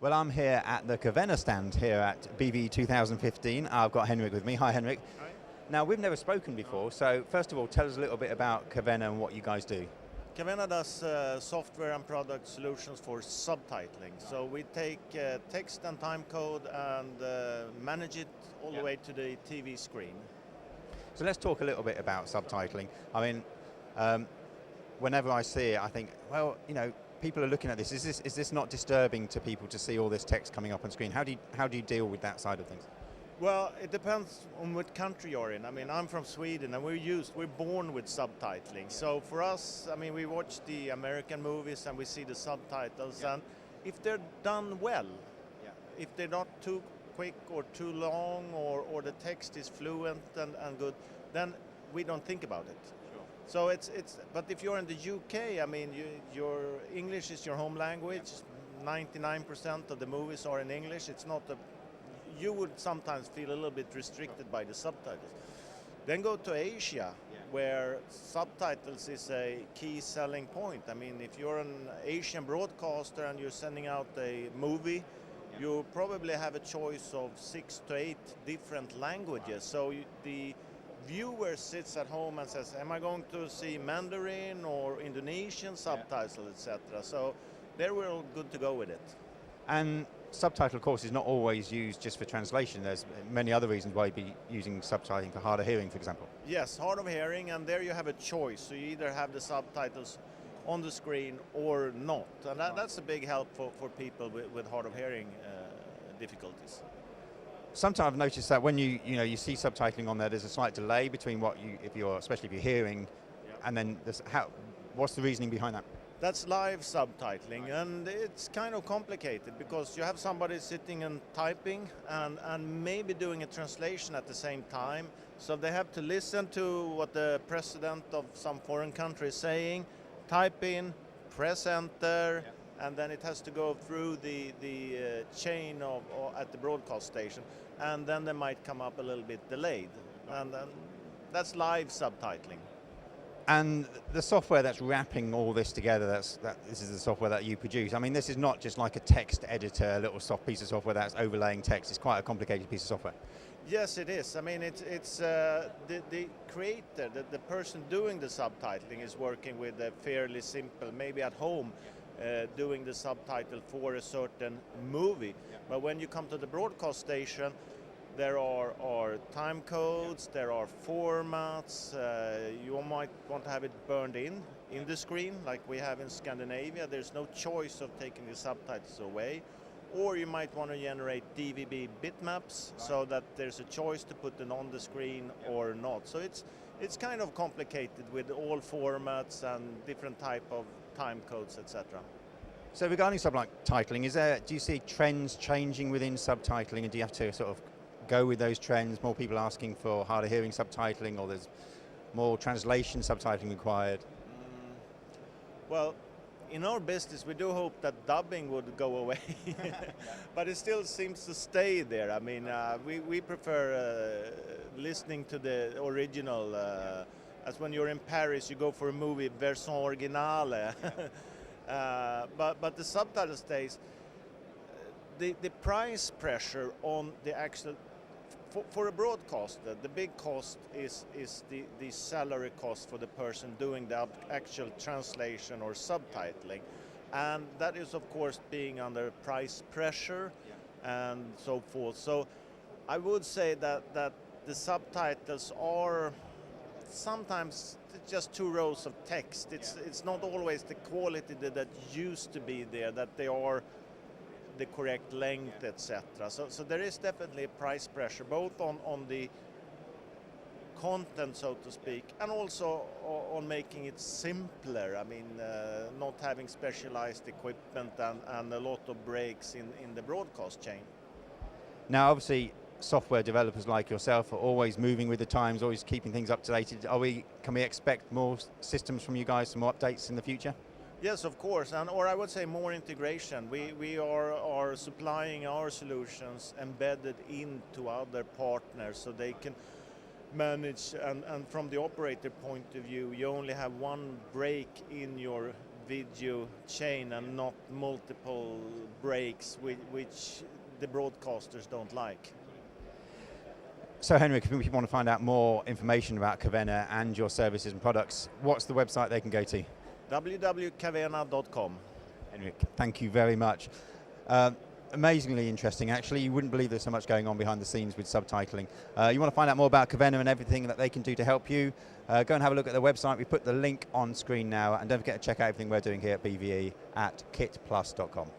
Well, I'm here at the Cavena stand here at BVE 2015. I've got Henrik with me. Hi, Henrik. Hi. Now, we've never spoken before, so first of all, tell us a little bit about Cavena and what you guys do. Cavena does software and product solutions for subtitling. So we take text and timecode and manage it all the way to the TV screen. So let's talk a little bit about subtitling. I mean, whenever I see it, I think, well, you know, people are looking at this. Is this not disturbing to people to see all this text coming up on screen? How do you deal with that side of things? Well, it depends on what country you're in. I mean, I'm from Sweden and we're born with subtitling. So for us, I mean, we watch the American movies and we see the subtitles, and if they're done well, if they're not too quick or too long, or the text is fluent and good, then we don't think about it. So but if you're in the UK, I mean, your English is your home language. 99% of the movies are in English. It's not you would sometimes feel a little bit restricted by the subtitles. Then go to Asia, where subtitles is a key selling point. I mean, if you're an Asian broadcaster and you're sending out a movie, you probably have a choice of 6 to 8 different languages. So the viewer sits at home and says, am I going to see Mandarin or Indonesian subtitles, etc. So there we're all good to go with it. And subtitle, of course, is not always used just for translation. There's many other reasons why you'd be using subtitling for hard of hearing, for example. Yes, hard of hearing, and there you have a choice. So you either have the subtitles on the screen or not. And that's a big help for people with hard of hearing difficulties. Sometimes I've noticed that when you see subtitling on there's a slight delay between especially if you're hearing, and then what's the reasoning behind that? That's live subtitling, and it's kind of complicated because you have somebody sitting and typing and maybe doing a translation at the same time. So they have to listen to what the president of some foreign country is saying, type in, press enter, and then it has to go through the chain at the broadcast station, and then they might come up a little bit delayed, and that's live subtitling. And the software that's wrapping all this together, this is the software that you produce. I mean, this is not just like a text editor, a little soft piece of software that's overlaying text. It's quite a complicated piece of software. Yes, it is. I mean, it's the creator, the person doing the subtitling is working with a fairly simple, maybe at home, doing the subtitle for a certain movie. But when you come to the broadcast station, there are time codes, there are formats. You might want to have it burned in the screen, like we have in Scandinavia. There's no choice of taking the subtitles away. Or you might want to generate DVB bitmaps, so that there's a choice to put them on the screen or not. So it's kind of complicated with all formats and different type of time codes, etc. So regarding subtitling, do you see trends changing within subtitling, and do you have to sort of go with those trends? More people asking for hard of hearing subtitling, or there's more translation subtitling required? Well, in our business, we do hope that dubbing would go away, but it still seems to stay there. I mean, we prefer listening to the original. As when you're in Paris, you go for a movie, version originale. But the subtitle stays. The price pressure on the actual, for a broadcaster, the big cost is the salary cost for the person doing the actual translation or subtitling. And that is, of course, being under price pressure and so forth. So I would say that the subtitles are sometimes just 2 rows of text. It's not always the quality that used to be there, that they are the correct length, etc. So there is definitely a price pressure, both on the content, so to speak, and also on making it simpler. I mean, not having specialized equipment and a lot of breaks in the broadcast chain. Now, obviously, software developers like yourself are always moving with the times, always keeping things up to date. Can we expect more systems from you guys, some more updates in the future? Yes, of course, or I would say more integration. We are supplying our solutions embedded into other partners, so they can manage, and from the operator point of view, you only have one break in your video chain and not multiple breaks, which the broadcasters don't like. So Henrik, if people want to find out more information about Cavena and your services and products, what's the website they can go to? www.cavena.com. Henrik, thank you very much. Amazingly interesting, actually. You wouldn't believe there's so much going on behind the scenes with subtitling. You want to find out more about Cavena and everything that they can do to help you, go and have a look at their website. We put the link on screen now, and don't forget to check out everything we're doing here at BVE at KITPLUS.com.